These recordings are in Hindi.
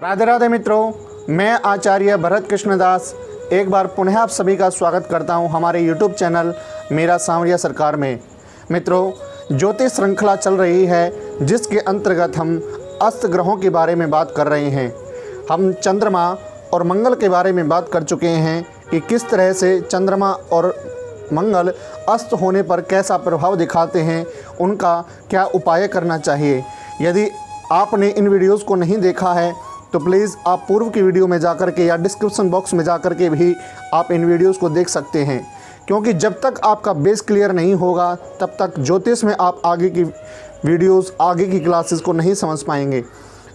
राधे राधे मित्रों, मैं आचार्य भरत कृष्णदास एक बार पुनः आप सभी का स्वागत करता हूं हमारे YouTube चैनल मेरा सांवरिया सरकार में। मित्रों, ज्योतिष श्रृंखला चल रही है जिसके अंतर्गत हम अस्त ग्रहों के बारे में बात कर रहे हैं। हम चंद्रमा और मंगल के बारे में बात कर चुके हैं कि किस तरह से चंद्रमा और मंगल अस्त होने पर कैसा प्रभाव दिखाते हैं, उनका क्या उपाय करना चाहिए। यदि आपने इन वीडियोज़ को नहीं देखा है तो प्लीज़ आप पूर्व की वीडियो में जाकर के या डिस्क्रिप्शन बॉक्स में जाकर के भी आप इन वीडियोस को देख सकते हैं, क्योंकि जब तक आपका बेस क्लियर नहीं होगा तब तक ज्योतिष में आप आगे की वीडियोस, आगे की क्लासेस को नहीं समझ पाएंगे।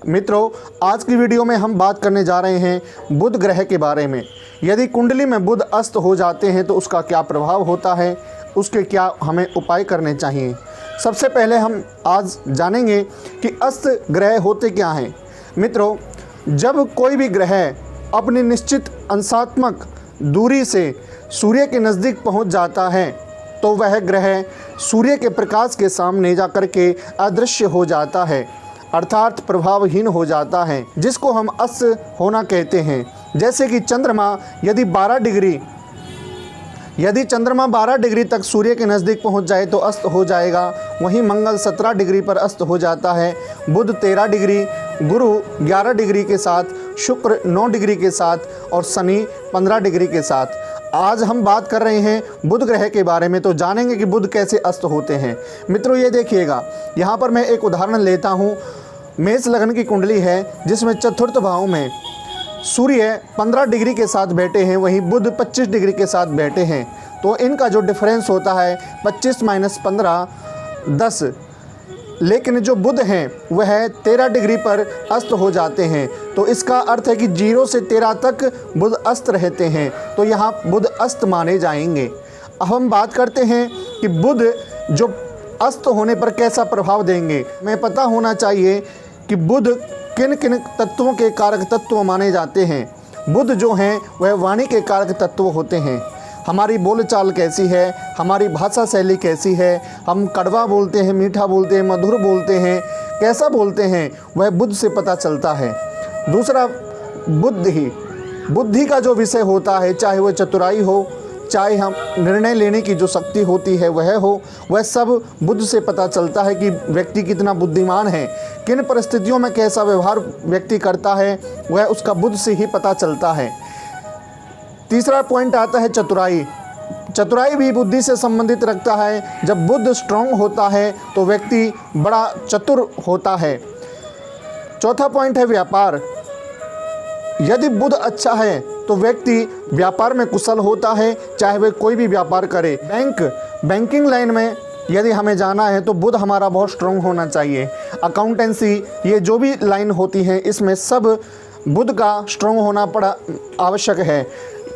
मित्रों, आज की वीडियो में हम बात करने जा रहे हैं बुध ग्रह के बारे में। यदि कुंडली में बुध अस्त हो जाते हैं तो उसका क्या प्रभाव होता है, उसके क्या हमें उपाय करने चाहिए। सबसे पहले हम आज जानेंगे कि अस्त ग्रह होते क्या हैं। मित्रों, जब कोई भी ग्रह अपनी निश्चित अंशात्मक दूरी से सूर्य के नज़दीक पहुंच जाता है तो वह ग्रह सूर्य के प्रकाश के सामने जाकर के अदृश्य हो जाता है, अर्थात प्रभावहीन हो जाता है, जिसको हम अस्त होना कहते हैं। जैसे कि चंद्रमा यदि चंद्रमा 12 डिग्री तक सूर्य के नज़दीक पहुंच जाए तो अस्त हो जाएगा। वहीं मंगल 17 डिग्री पर अस्त हो जाता है, बुध 13 डिग्री, गुरु 11 डिग्री के साथ, शुक्र 9 डिग्री के साथ और शनि 15 डिग्री के साथ। आज हम बात कर रहे हैं बुध ग्रह के बारे में, तो जानेंगे कि बुध कैसे अस्त होते हैं। मित्रों, ये देखिएगा, यहाँ पर मैं एक उदाहरण लेता हूँ। मेष लग्न की कुंडली है जिसमें चतुर्थ भाव में सूर्य 15 डिग्री के साथ बैठे हैं, वहीं बुध 25 डिग्री के साथ बैठे हैं। तो इनका जो डिफरेंस होता है 25 - 15 10, लेकिन जो बुध हैं वह 13 डिग्री पर अस्त हो जाते हैं। तो इसका अर्थ है कि 0 से 13 तक बुध अस्त रहते हैं, तो यहाँ बुध अस्त माने जाएंगे। अब हम बात करते हैं कि बुध जो अस्त होने पर कैसा प्रभाव देंगे। हमें पता होना चाहिए कि बुध किन किन तत्वों के कारक तत्व माने जाते हैं। बुध जो हैं वह वाणी के कारक तत्व होते हैं। हमारी बोलचाल कैसी है, हमारी भाषा शैली कैसी है, हम कड़वा बोलते हैं, मीठा बोलते हैं, मधुर बोलते हैं, कैसा बोलते हैं, वह बुध से पता चलता है। दूसरा, बुद्धि का जो विषय होता है, चाहे वह चतुराई हो, चाहे हम निर्णय लेने की जो शक्ति होती है वह हो, वह सब बुध से पता चलता है कि व्यक्ति कितना बुद्धिमान है। किन परिस्थितियों में कैसा व्यवहार व्यक्ति करता है, वह उसका बुध से ही पता चलता है। तीसरा पॉइंट आता है चतुराई भी बुद्धि से संबंधित रखता है। जब बुध स्ट्रांग होता है तो व्यक्ति बड़ा चतुर होता है। चौथा पॉइंट है व्यापार। यदि बुध अच्छा है तो व्यक्ति व्यापार में कुशल होता है, चाहे वह कोई भी व्यापार करे। बैंकिंग लाइन में यदि हमें जाना है तो बुध हमारा बहुत स्ट्रांग होना चाहिए। अकाउंटेंसी, ये जो भी लाइन होती है इसमें सब बुध का स्ट्रांग होना बड़ा आवश्यक है।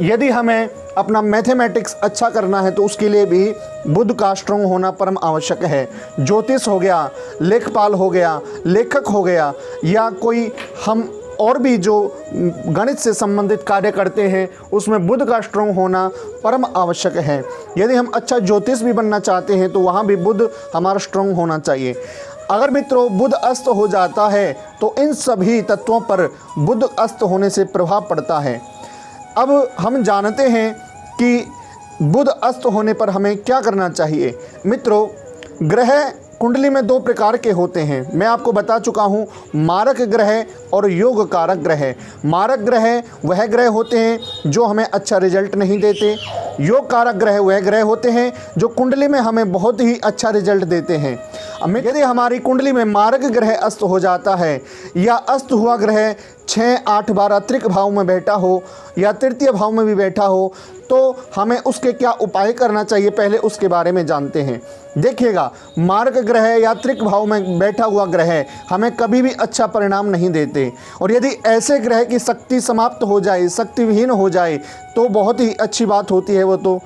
यदि हमें अपना मैथमेटिक्स अच्छा करना है तो उसके लिए भी बुध का स्ट्रांग होना परम आवश्यक है। ज्योतिष हो गया, लेखपाल हो गया, लेखक हो गया, या कोई हम और भी जो गणित से संबंधित कार्य करते हैं उसमें बुध का स्ट्रांग होना परम आवश्यक है। यदि हम अच्छा ज्योतिष भी बनना चाहते हैं तो वहाँ भी बुध हमारा स्ट्रांग होना चाहिए। अगर मित्रों बुध अस्त हो जाता है तो इन सभी तत्वों पर बुध अस्त होने से प्रभाव पड़ता है। अब हम जानते हैं कि बुध अस्त होने पर हमें क्या करना चाहिए। मित्रों, ग्रह कुंडली में 2 प्रकार के होते हैं। मैं आपको बता चुका हूँ, मारक ग्रह और योग कारक ग्रह। मारक ग्रह वह ग्रह होते हैं जो हमें अच्छा रिजल्ट नहीं देते। योग कारक ग्रह वह ग्रह होते हैं जो कुंडली में हमें बहुत ही अच्छा रिजल्ट देते हैं। यदि हमारी कुंडली में मारक ग्रह अस्त हो जाता है या अस्त हुआ ग्रह 6, 8, 12 त्रिक भाव में बैठा हो या तृतीय भाव में भी बैठा हो तो हमें उसके क्या उपाय करना चाहिए, पहले उसके बारे में जानते हैं। देखिएगा, मारक ग्रह या त्रिक भाव में बैठा हुआ ग्रह हमें कभी भी अच्छा परिणाम नहीं देते, और यदि ऐसे ग्रह की शक्ति समाप्त हो जाए, शक्तिविहीन हो जाए तो बहुत ही अच्छी बात होती है वो तो।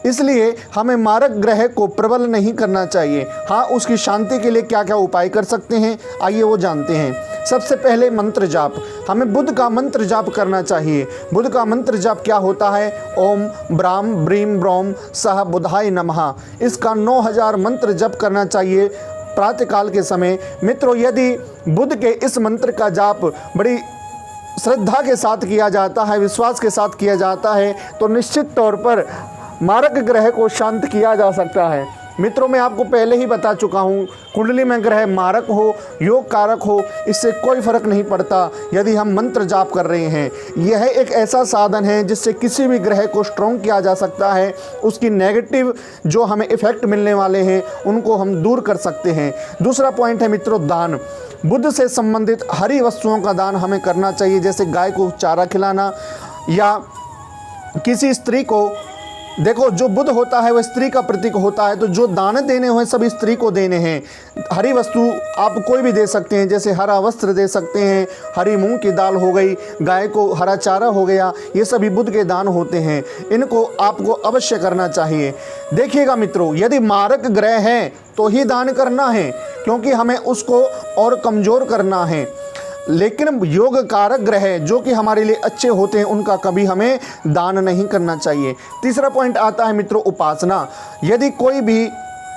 इसलिए हमें मारक ग्रह को प्रबल नहीं करना चाहिए। हाँ, उसकी शांति के लिए क्या क्या उपाय कर सकते हैं, आइए वो जानते हैं। सबसे पहले मंत्र जाप। हमें बुध का मंत्र जाप करना चाहिए। बुध का मंत्र जाप क्या होता है? ओम ब्राम ब्रीम ब्रोम सह बुधाय नमः। इसका 9000 मंत्र जप करना चाहिए प्रातःकाल के समय। मित्रों, यदि बुध के इस मंत्र का जाप बड़ी श्रद्धा के साथ किया जाता है, विश्वास के साथ किया जाता है, तो निश्चित तौर पर मारक ग्रह को शांत किया जा सकता है। मित्रों, मैं आपको पहले ही बता चुका हूँ, कुंडली में ग्रह मारक हो, योग कारक हो, इससे कोई फर्क नहीं पड़ता यदि हम मंत्र जाप कर रहे हैं। यह एक ऐसा साधन है जिससे किसी भी ग्रह को स्ट्रॉन्ग किया जा सकता है, उसकी नेगेटिव जो हमें इफेक्ट मिलने वाले हैं उनको हम दूर कर सकते हैं। दूसरा पॉइंट है मित्रों, दान। बुध से संबंधित हरी वस्तुओं का दान हमें करना चाहिए, जैसे गाय को चारा खिलाना या किसी स्त्री को, देखो जो बुध होता है वह स्त्री का प्रतीक होता है, तो जो दान देने हुए सब स्त्री को देने हैं। हरी वस्तु आप कोई भी दे सकते हैं, जैसे हरा वस्त्र दे सकते हैं, हरी मूंग की दाल हो गई, गाय को हरा चारा हो गया, ये सभी बुध के दान होते हैं। इनको आपको अवश्य करना चाहिए। देखिएगा मित्रों, यदि मारक ग्रह है तो ही दान करना है, क्योंकि हमें उसको और कमज़ोर करना है। लेकिन योग कारक ग्रह जो कि हमारे लिए अच्छे होते हैं, उनका कभी हमें दान नहीं करना चाहिए। तीसरा पॉइंट आता है मित्रों, उपासना। यदि कोई भी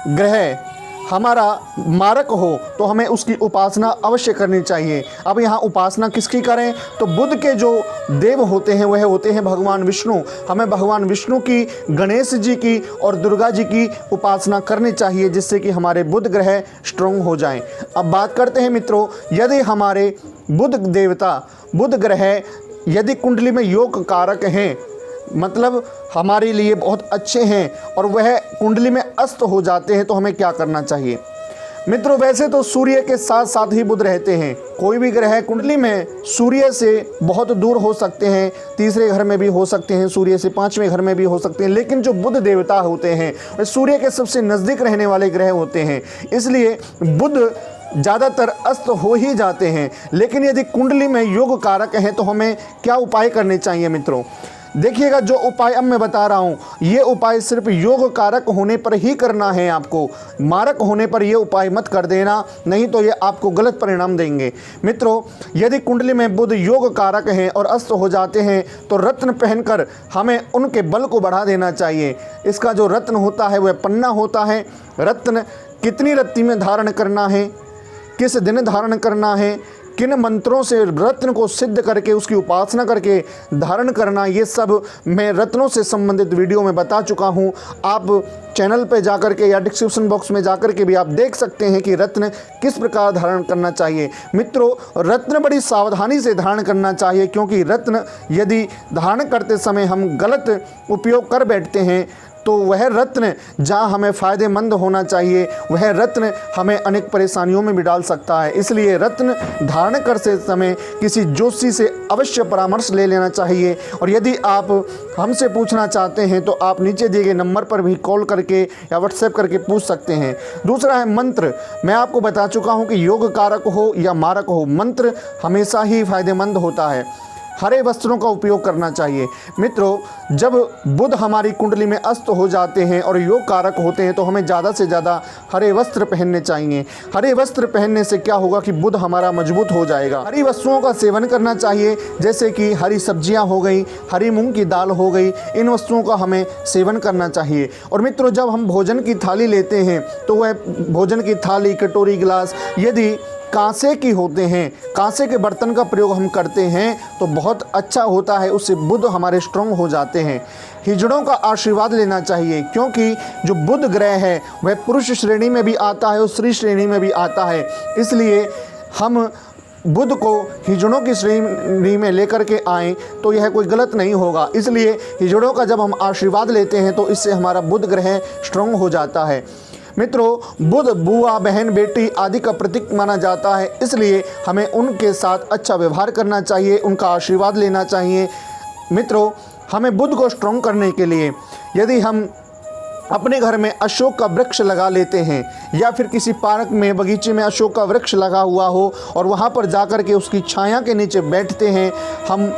ग्रह हमारा मारक हो तो हमें उसकी उपासना अवश्य करनी चाहिए। अब यहाँ उपासना किसकी करें, तो बुध के जो देव होते हैं वह होते हैं भगवान विष्णु। हमें भगवान विष्णु की, गणेश जी की और दुर्गा जी की उपासना करनी चाहिए, जिससे कि हमारे बुध ग्रह स्ट्रॉन्ग हो जाएं। अब बात करते हैं मित्रों, यदि हमारे बुध देवता, बुध ग्रह यदि कुंडली में योग कारक हैं, मतलब हमारे लिए बहुत अच्छे हैं, और वह कुंडली में अस्त हो जाते हैं, तो हमें क्या करना चाहिए। मित्रों, वैसे तो सूर्य के साथ साथ ही बुध रहते हैं। कोई भी ग्रह कुंडली में सूर्य से बहुत दूर हो सकते हैं, तीसरे घर में भी हो सकते हैं, सूर्य से 5वें घर में भी हो सकते हैं, लेकिन जो बुध देवता होते हैं वे सूर्य के सबसे नज़दीक रहने वाले ग्रह होते हैं, इसलिए बुध ज़्यादातर अस्त हो ही जाते हैं। लेकिन यदि कुंडली में योग कारक हैं तो हमें क्या उपाय करने चाहिए मित्रों। देखिएगा, जो उपाय अब मैं बता रहा हूँ, ये उपाय सिर्फ योग कारक होने पर ही करना है आपको। मारक होने पर ये उपाय मत कर देना, नहीं तो ये आपको गलत परिणाम देंगे। मित्रों, यदि कुंडली में बुध योग कारक हैं और अस्त हो जाते हैं तो रत्न पहनकर हमें उनके बल को बढ़ा देना चाहिए। इसका जो रत्न होता है वह पन्ना होता है। रत्न कितनी रत्ती में धारण करना है, किस दिन धारण करना है, किन मंत्रों से रत्न को सिद्ध करके उसकी उपासना करके धारण करना, ये सब मैं रत्नों से संबंधित वीडियो में बता चुका हूँ। आप चैनल पे जाकर के या डिस्क्रिप्शन बॉक्स में जाकर के भी आप देख सकते हैं कि रत्न किस प्रकार धारण करना चाहिए। मित्रों, रत्न बड़ी सावधानी से धारण करना चाहिए, क्योंकि रत्न यदि धारण करते समय हम गलत उपयोग कर बैठते हैं तो वह रत्न जहाँ हमें फ़ायदेमंद होना चाहिए, वह रत्न हमें अनेक परेशानियों में भी डाल सकता है। इसलिए रत्न धारण करते समय किसी ज्योतिषी से अवश्य परामर्श ले लेना चाहिए। और यदि आप हमसे पूछना चाहते हैं तो आप नीचे दिए गए नंबर पर भी कॉल करके या व्हाट्सएप करके पूछ सकते हैं। दूसरा है मंत्र। मैं आपको बता चुका हूँ कि योग कारक हो या मारक हो, मंत्र हमेशा ही फ़ायदेमंद होता है। हरे वस्त्रों का उपयोग करना चाहिए। मित्रों, जब बुध हमारी कुंडली में अस्त हो जाते हैं और योग कारक होते हैं तो हमें ज़्यादा से ज़्यादा हरे वस्त्र पहनने चाहिए। हरे वस्त्र पहनने से क्या होगा कि बुध हमारा मजबूत हो जाएगा। हरी वस्तुओं का सेवन करना चाहिए, जैसे कि हरी सब्जियां हो गई, हरी मूंग की दाल हो गई, इन वस्तुओं का हमें सेवन करना चाहिए। और मित्रों, जब हम भोजन की थाली लेते हैं तो वह भोजन की थाली, कटोरी, गिलास यदि कांसे की होते हैं, कांसे के बर्तन का प्रयोग हम करते हैं तो बहुत अच्छा होता है, उससे बुध हमारे स्ट्रॉन्ग हो जाते हैं। हिजड़ों का आशीर्वाद लेना चाहिए, क्योंकि जो बुध ग्रह है वह पुरुष श्रेणी में भी आता है और स्त्री श्रेणी में भी आता है। इसलिए हम बुध को हिजड़ों की श्रेणी में लेकर के आएँ तो यह कोई गलत नहीं होगा। इसलिए हिजड़ों का जब हम आशीर्वाद लेते हैं तो इससे हमारा बुध ग्रह स्ट्रॉन्ग हो जाता है। मित्रों, बुध बुआ, बहन, बेटी आदि का प्रतीक माना जाता है, इसलिए हमें उनके साथ अच्छा व्यवहार करना चाहिए, उनका आशीर्वाद लेना चाहिए। मित्रों, हमें बुध को स्ट्रॉन्ग करने के लिए यदि हम अपने घर में अशोक का वृक्ष लगा लेते हैं या फिर किसी पार्क में, बगीचे में अशोक का वृक्ष लगा हुआ हो और वहाँ पर जाकर के उसकी छाया के नीचे बैठते हैं, हम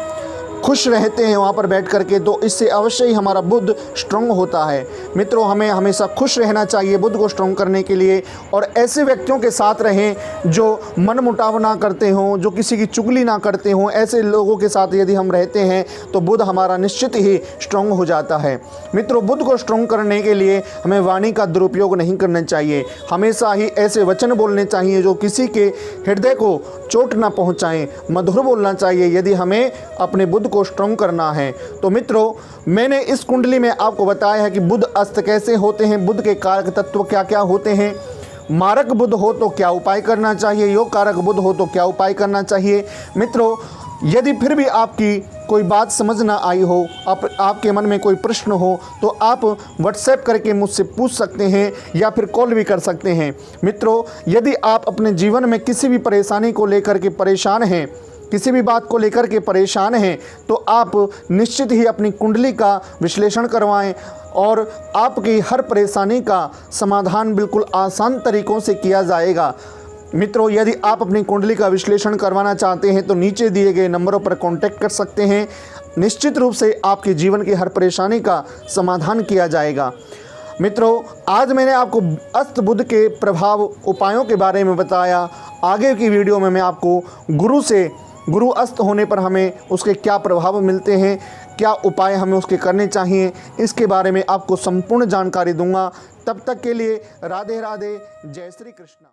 खुश रहते हैं वहाँ पर बैठ करके, तो इससे अवश्य ही हमारा बुद्ध स्ट्रांग होता है। मित्रों, हमें हमेशा खुश रहना चाहिए बुद्ध को स्ट्रांग करने के लिए, और ऐसे व्यक्तियों के साथ रहें जो मनमुटाव ना करते हों, जो किसी की चुगली ना करते हों। ऐसे लोगों के साथ यदि हम रहते हैं तो बुद्ध हमारा निश्चित ही स्ट्रांग हो जाता है। मित्रों, बुद्ध को स्ट्रांग करने के लिए हमें वाणी का दुरुपयोग नहीं करना चाहिए। हमेशा ही ऐसे वचन बोलने चाहिए जो किसी के हृदय को चोट ना पहुंचाएं। मधुर बोलना चाहिए यदि हमें अपने बुद्ध को स्ट्रांग करना है। तो मित्रों, मैंने इस कुंडली में आपको बताया है कि बुद्ध अस्त कैसे होते हैं, बुद्ध के कारक तत्व क्या क्या होते हैं, मारक बुद्ध हो तो क्या उपाय करना चाहिए, योग कारक बुद्ध हो तो क्या उपाय करना चाहिए। मित्रों, यदि फिर भी आपकी कोई बात समझ ना आई हो, आपके मन में कोई प्रश्न हो, तो आप व्हाट्सएप करके मुझसे पूछ सकते हैं या फिर कॉल भी कर सकते हैं। मित्रों, यदि आप अपने जीवन में किसी भी परेशानी को लेकर के परेशान हैं, किसी भी बात को लेकर के परेशान हैं, तो आप निश्चित ही अपनी कुंडली का विश्लेषण करवाएं और आपकी हर परेशानी का समाधान बिल्कुल आसान तरीक़ों से किया जाएगा। मित्रों, यदि आप अपनी कुंडली का विश्लेषण करवाना चाहते हैं तो नीचे दिए गए नंबरों पर कांटेक्ट कर सकते हैं। निश्चित रूप से आपके जीवन की हर परेशानी का समाधान किया जाएगा। मित्रों, आज मैंने आपको अस्त बुद्ध के प्रभाव उपायों के बारे में बताया। आगे की वीडियो में मैं आपको गुरु अस्त होने पर हमें उसके क्या प्रभाव मिलते हैं, क्या उपाय हमें उसके करने चाहिए, इसके बारे में आपको संपूर्ण जानकारी दूंगा। तब तक के लिए राधे राधे, जय श्री कृष्ण।